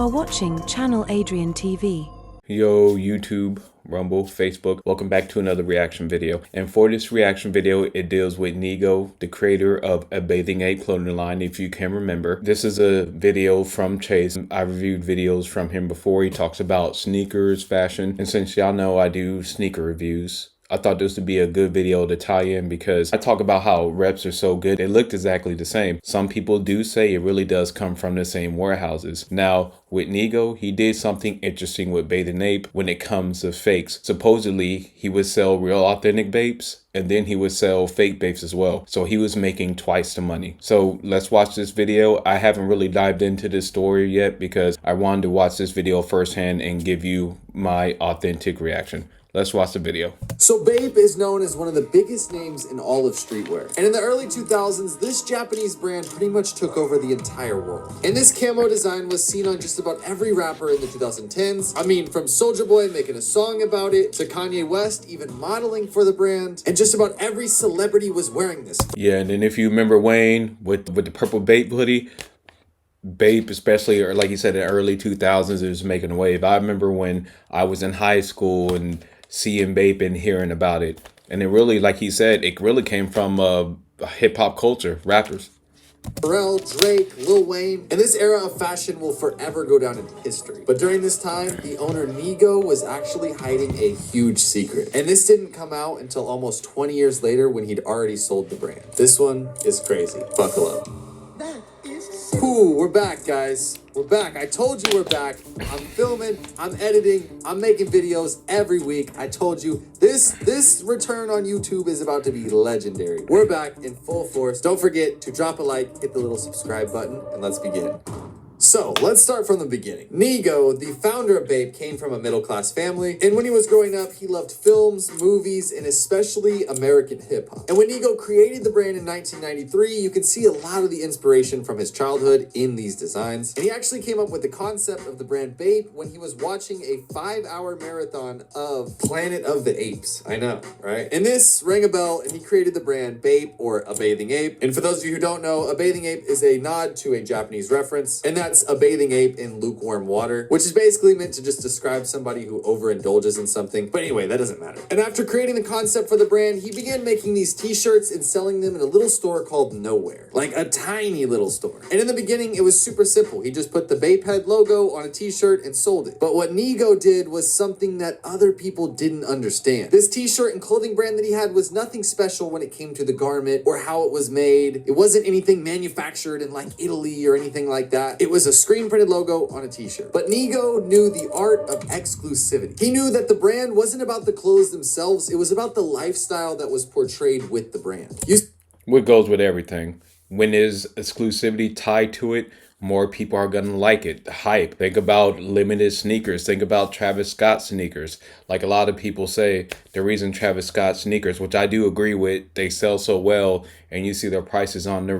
are watching Channel Adrian TV. Yo, YouTube, Rumble, Facebook, welcome back to another reaction video. And for this reaction video, it deals with Nigo, the creator of A Bathing Ape clothing line, if you can remember. This is a video from Chase. I reviewed videos from him before. He talks about sneakers, fashion, and since y'all know I do sneaker reviews, I thought this would be a good video to tie in because I talk about how reps are so good. They looked exactly the same. Some people do say it really does come from the same warehouses. Now, with Nigo, he did something interesting with Bathing Ape when it comes to fakes. Supposedly, he would sell real authentic Bapes and then he would sell fake Bapes as well. So he was making twice the money. So let's watch this video. I haven't really dived into this story yet because I wanted to watch this video firsthand and give you my authentic reaction. Let's watch the video. So Bape is known as one of the biggest names in all of streetwear. And in the early 2000s, this Japanese brand pretty much took over the entire world. And this camo design was seen on just about every rapper in the 2010s. I mean, from Soulja Boy making a song about it, to Kanye West even modeling for the brand. And just about every celebrity was wearing this. Yeah, and then if you remember Wayne with the purple Bape hoodie, Bape, especially, or like you said, in the early 2000s, it was making a wave. I remember when I was in high school and seeing Bape and hearing about it. And it really, like he said, it really came from hip-hop culture, rappers. Pharrell, Drake, Lil Wayne, and this era of fashion will forever go down into history. But during this time, the owner Nigo was actually hiding a huge secret. And this didn't come out until almost 20 years later when he'd already sold the brand. This one is crazy. Buckle up. Ooh, we're back, guys. We're back. I told you we're back. I'm filming, I'm editing, I'm making videos every week. I told you this return on YouTube is about to be legendary. We're back in full force. Don't forget to drop a like, hit the little subscribe button, and let's begin. So, let's start from the beginning. Nigo, the founder of Bape, came from a middle-class family, and when he was growing up, he loved films, movies, and especially American hip-hop. And when Nigo created the brand in 1993, you can see a lot of the inspiration from his childhood in these designs. And he actually came up with the concept of the brand Bape when he was watching a 5-hour marathon of Planet of the Apes. I know, right? And this rang a bell, and he created the brand Bape, or A Bathing Ape. And for those of you who don't know, A Bathing Ape is a nod to a Japanese reference, and that's a bathing ape in lukewarm water, which is basically meant to just describe somebody who overindulges in something. But anyway, that doesn't matter. And after creating the concept for the brand, he began making these t-shirts and selling them in a little store called Nowhere, like a tiny little store. And in the beginning, it was super simple. He just put the Bape Head logo on a t-shirt and sold it. But what Nigo did was something that other people didn't understand. This t-shirt and clothing brand that he had was nothing special when it came to the garment or how it was made. It wasn't anything manufactured in like Italy or anything like that. It was a screen printed logo on a t-shirt. But Nigo knew the art of exclusivity. He knew that the brand wasn't about the clothes themselves, it was about the lifestyle that was portrayed with the brand. What goes with everything. When there's exclusivity tied to it, more people are going to like it. The hype. Think about limited sneakers. Think about Travis Scott sneakers. Like a lot of people say, the reason Travis Scott sneakers, which I do agree with, they sell so well and you see their prices on the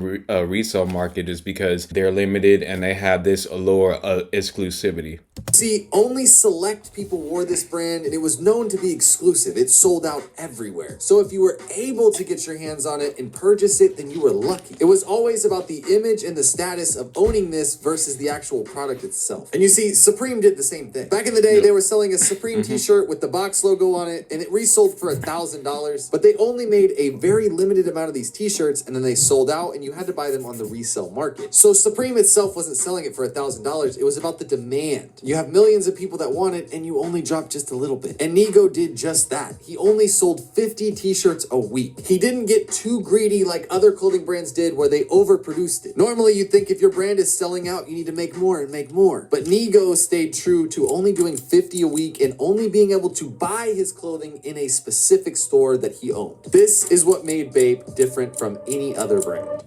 resale market is because they're limited and they have this allure of exclusivity. See, only select people wore this brand and it was known to be exclusive. It sold out everywhere. So if you were able to get your hands on it and purchase it, then you were lucky. It was always about the image and the status of owning this versus the actual product itself. And you see, Supreme did the same thing. Back in the day, they were selling a Supreme t-shirt with the box logo on it and it resold for $1,000, but they only made a very limited amount of these t-shirts and then they sold out and you had to buy them on the resale market. So Supreme itself wasn't selling it for $1,000. It was about the demand. You have millions of people that want it and you only drop just a little bit. And Nigo did just that. He only sold 50 t-shirts a week. He didn't get too greedy like other clothing brands did where they overproduced it. Normally you'd think if your brand is selling out, you need to make more and make more. But Nigo stayed true to only doing 50 a week and only being able to buy his clothing in a specific store that he owned. This is what made Bape different from any other brand.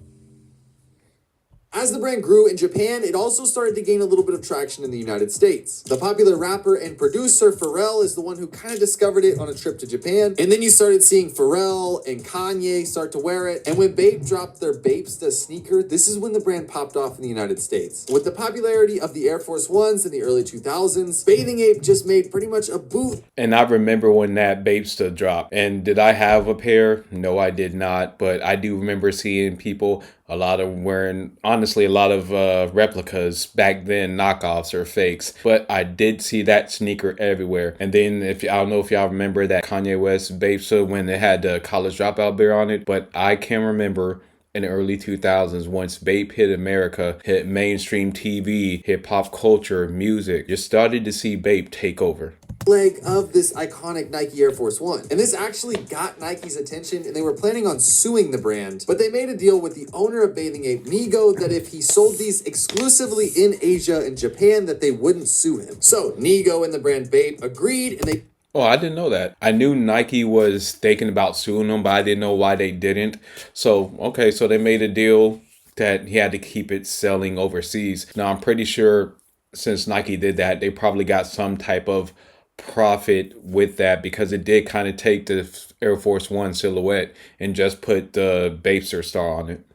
As the brand grew in Japan, it also started to gain a little bit of traction in the United States. The popular rapper and producer Pharrell is the one who kind of discovered it on a trip to Japan. And then you started seeing Pharrell and Kanye start to wear it. And when Bape dropped their Bapesta sneaker, this is when the brand popped off in the United States. With the popularity of the Air Force Ones in the early 2000s, Bathing Ape just made pretty much a boot. And I remember when that Bapesta dropped. And did I have a pair? No, I did not. But I do remember seeing people a lot of wearing, honestly, a lot of replicas back then, knockoffs or fakes. But I did see that sneaker everywhere. And then I don't know if y'all remember that Kanye West Bape when it had the college dropout bear on it, but I can remember in the early 2000s, once Bape hit America, hit mainstream TV, hit pop culture, music, just started to see Bape take over. Leg of this iconic Nike Air Force One. And this actually got Nike's attention, and they were planning on suing the brand, but they made a deal with the owner of Bathing Ape, Nigo, that if he sold these exclusively in Asia and Japan, that they wouldn't sue him. So Nigo and the brand Bape agreed, and they... Oh, I didn't know that. I knew Nike was thinking about suing them, but I didn't know why they didn't. So, okay, so they made a deal that he had to keep it selling overseas. Now, I'm pretty sure since Nike did that, they probably got some type of profit with that, because it did kind of take the Air Force One silhouette and just put the Bapester star on it.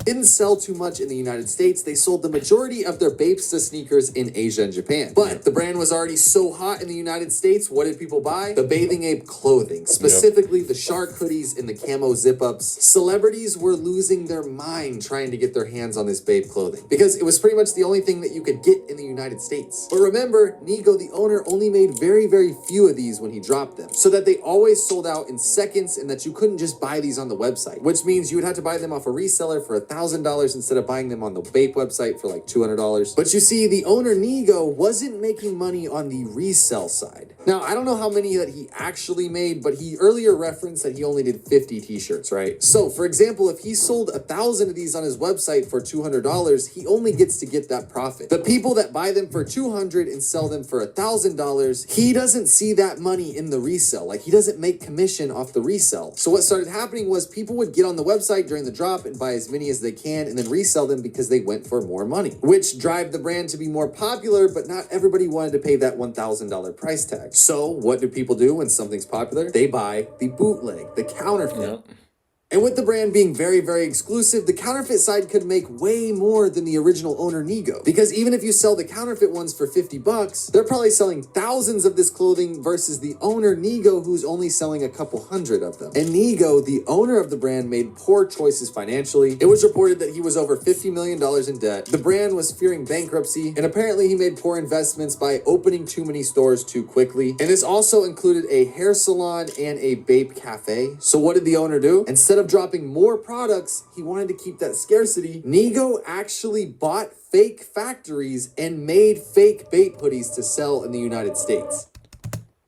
Didn't sell too much in the United States. They sold the majority of their Bapesta sneakers in Asia and Japan. But the brand was already so hot in the United States, what did people buy? The Bathing Ape clothing, specifically the shark hoodies and the camo zip-ups. Celebrities were losing their mind trying to get their hands on this Bape clothing, because it was pretty much the only thing that you could get in the United States. But remember, Nigo, the owner, only made very, very few of these when he dropped them, so that they always sold out in seconds, and that you couldn't just buy these on the website, which means you would have to buy them off a reseller for $1,000 instead of buying them on the Bape website for like $200. But you see, the owner Nigo wasn't making money on the resell side. Now, I don't know how many that he actually made, but he earlier referenced that he only did 50 t-shirts, right? So, for example, if he sold 1,000 of these on his website for $200, he only gets to get that profit. The people that buy them for $200 and sell them for $1,000, he doesn't see that money in the resell. Like, he doesn't make commission off the resell. So what started happening was people would get on the website during the drop and buy as many as they can, and then resell them because they went for more money, which drive the brand to be more popular, but not everybody wanted to pay that $1,000 price tag. So what do people do when something's popular? They buy the bootleg, the counterfeit. Yep. And with the brand being very, very exclusive, the counterfeit side could make way more than the original owner Nigo. Because even if you sell the counterfeit ones for $50, they're probably selling thousands of this clothing versus the owner Nigo, who's only selling a couple hundred of them. And Nigo, the owner of the brand, made poor choices financially. It was reported that he was over $50 million in debt. The brand was fearing bankruptcy, and apparently he made poor investments by opening too many stores too quickly. And this also included a hair salon and a Bape cafe. So what did the owner do? Instead of dropping more products, he wanted to keep that scarcity. Nigo actually bought fake factories and made fake Bape hoodies to sell in the United States.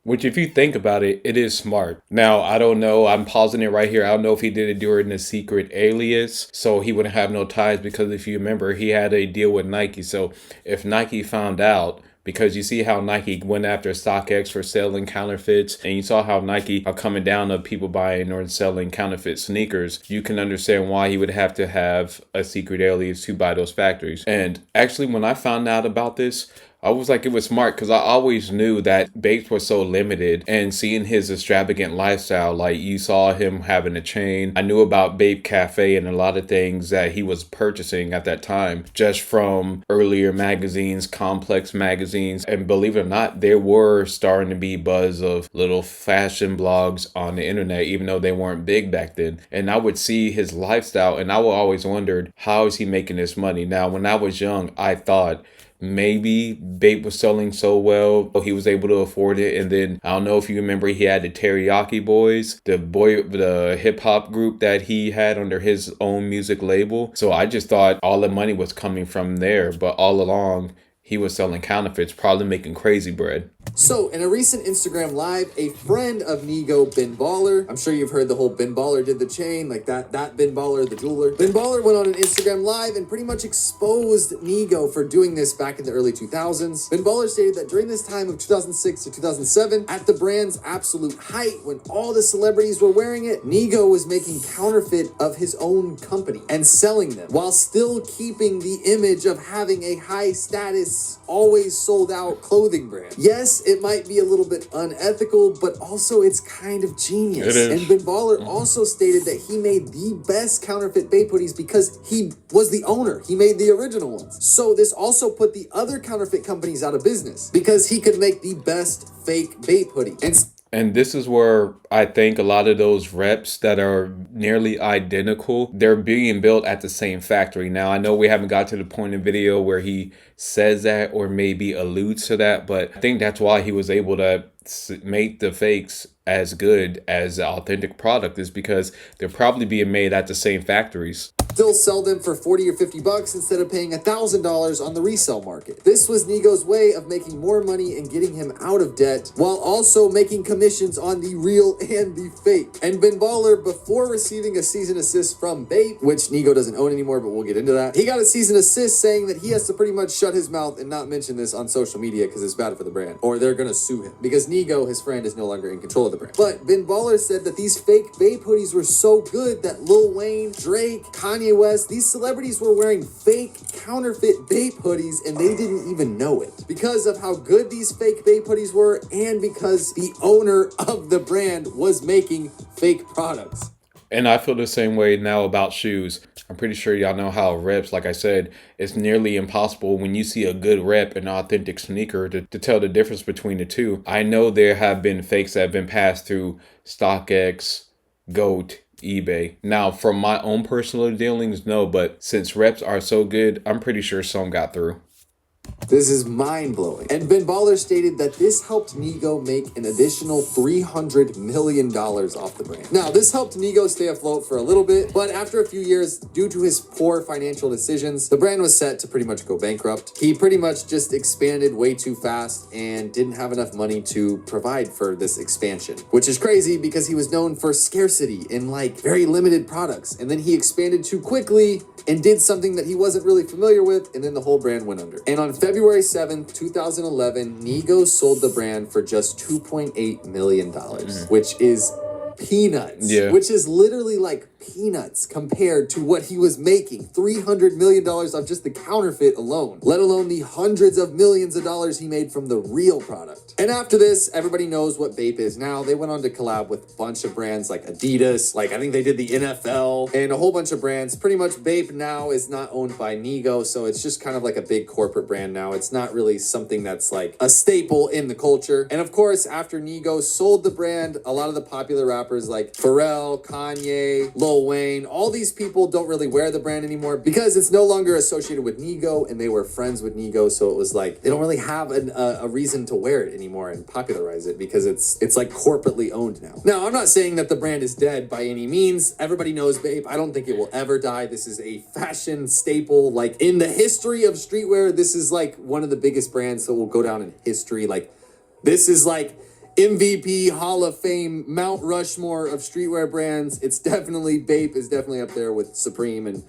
Which, if you think about it, it is smart. Now, I don't know. I'm pausing it right here. I don't know if he did it during a secret alias, so he wouldn't have no ties, because if you remember, he had a deal with Nike. So if Nike found out, because you see how Nike went after StockX for selling counterfeits, and you saw how Nike are coming down on people buying or selling counterfeit sneakers, you can understand why he would have to have a secret alias to buy those factories. And actually, when I found out about this, I was like, it was smart, because I always knew that Bape was so limited, and seeing his extravagant lifestyle, like you saw him having a chain. I knew about Bape Cafe and a lot of things that he was purchasing at that time, just from earlier magazines, complex magazines. And believe it or not, there were starting to be buzz of little fashion blogs on the internet, even though they weren't big back then. And I would see his lifestyle, and I would always wondered, how is he making this money? Now, when I was young, I thought maybe Bape was selling so well, he was able to afford it. And then I don't know if you remember, he had the Teriyaki Boys, the hip hop group that he had under his own music label. So I just thought all the money was coming from there, but all along he was selling counterfeits, probably making crazy bread. So, in a recent Instagram live, a friend of Nigo, Ben Baller, I'm sure you've heard the whole Ben Baller did the chain, like that Ben Baller, the jeweler. Ben Baller went on an Instagram live and pretty much exposed Nigo for doing this back in the early 2000s. Ben Baller stated that during this time of 2006 to 2007, at the brand's absolute height, when all the celebrities were wearing it, Nigo was making counterfeit of his own company and selling them, while still keeping the image of having a high status, always sold out clothing brand. Yes, it might be a little bit unethical, but also it's kind of genius. And Ben Baller also stated that he made the best counterfeit Bape hoodies because he was the owner. He made the original ones. So this also put the other counterfeit companies out of business because he could make the best fake Bape hoodie. And this is where I think a lot of those reps that are nearly identical, they're being built at the same factory. Now, I know we haven't got to the point in the video where he says that or maybe alludes to that, but I think that's why he was able to make the fakes as good as the authentic product, is because they're probably being made at the same factories. Still sell them for 40 or 50 bucks instead of paying $1,000 on the resale market. This was Nigo's way of making more money and getting him out of debt, while also making commissions on the real and the fake. And Ben Baller, before receiving a cease and assist from Bape, which Nigo doesn't own anymore, but we'll get into that, he got a cease and assist saying that he has to pretty much shut his mouth and not mention this on social media because it's bad for the brand, or they're gonna sue him, because Nigo, his friend, is no longer in control of the brand. But Ben Baller said that these fake Bape hoodies were so good that Lil Wayne, Drake, Kanye West, these celebrities were wearing fake counterfeit Bape hoodies and they didn't even know it, because of how good these fake Bape hoodies were and because the owner of the brand was making fake products. And I feel the same way now about shoes. I'm pretty sure y'all know how reps, like I said, it's nearly impossible when you see a good rep and authentic sneaker to tell the difference between the two. I know there have been fakes that have been passed through StockX, GOAT, eBay. Now, from my own personal dealings, no, but since reps are so good, I'm pretty sure some got through. This is mind-blowing. And Ben Baller stated that this helped Nigo make an additional $300 million off the brand. Now, this helped Nigo stay afloat for a little bit, but after a few years, due to his poor financial decisions, the brand was set to pretty much go bankrupt. He pretty much just expanded way too fast and didn't have enough money to provide for this expansion, which is crazy because he was known for scarcity and like very limited products. And then he expanded too quickly and did something that he wasn't really familiar with, and then the whole brand went under. And on February 7th, 2011, Nigo sold the brand for just $2.8 million, which is peanuts. Yeah. Which is literally like peanuts compared to what he was making. $300 million off just the counterfeit alone, let alone the hundreds of millions of dollars he made from the real product. And after this, everybody knows what Bape is now. They went on to collab with a bunch of brands like Adidas, like I think they did the NFL, and a whole bunch of brands. Pretty much Bape now is not owned by Nigo, so it's just kind of like a big corporate brand now. It's not really something that's like a staple in the culture. And of course, after Nigo sold the brand, a lot of the popular rappers like Pharrell, Kanye, Lil Wayne, all these people don't really wear the brand anymore because it's no longer associated with Nigo, and they were friends with Nigo, so it was like they don't really have a reason to wear it anymore and popularize it because it's like corporately owned now. Now, I'm not saying that the brand is dead by any means. Everybody knows Bape. I don't think it will ever die. This is a fashion staple. Like in the history of streetwear, this is like one of the biggest brands that will go down in history. Like this is like MVP, Hall of Fame, Mount Rushmore of streetwear brands. It's definitely, Bape is definitely up there with Supreme and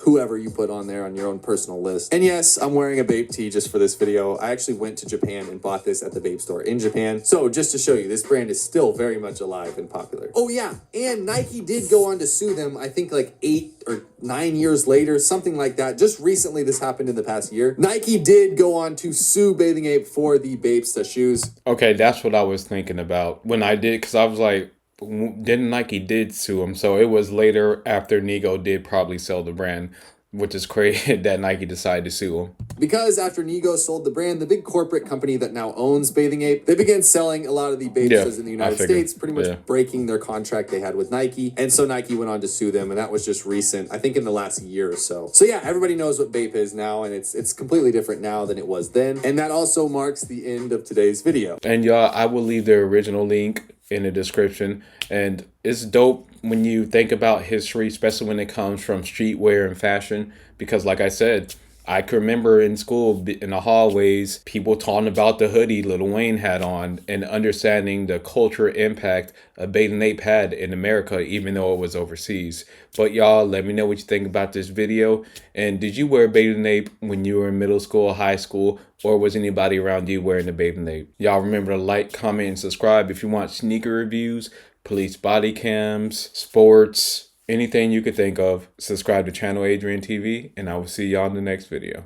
whoever you put on there on your own personal list. And yes, I'm wearing a Bape tee just for this video. I actually went to Japan and bought this at the Bape store in Japan. So just to show you, this brand is still very much alive and popular. Oh yeah, and Nike did go on to sue them, I think like 8 or 9 years later, something like that. Just recently, this happened in the past year. Nike did go on to sue Bathing Ape for the Bapesta shoes. Okay, that's what I was thinking about when I did, because I was like, didn't Nike did sue him? So it was later after Nigo did probably sell the brand, which is crazy that Nike decided to sue him. Because after Nigo sold the brand, the big corporate company that now owns Bathing Ape, they began selling a lot of the Bapestas in the United States, pretty much breaking their contract they had with Nike. And so Nike went on to sue them, and that was just recent, I think in the last year or so. So yeah, everybody knows what Bape is now, and it's completely different now than it was then. And that also marks the end of today's video. And y'all, I will leave the original link in the description. And it's dope when you think about history, especially when it comes from streetwear and fashion, because like I said, I can remember in school, in the hallways, people talking about the hoodie Lil Wayne had on and understanding the cultural impact a Bathing Ape had in America, even though it was overseas. But y'all, let me know what you think about this video. And did you wear Bathing Ape when you were in middle school, high school, or was anybody around you wearing the Bathing Ape? Y'all remember to like, comment, and subscribe if you want sneaker reviews, police body cams, sports, anything you could think of. Subscribe to Channel Adrian TV, and I will see y'all in the next video.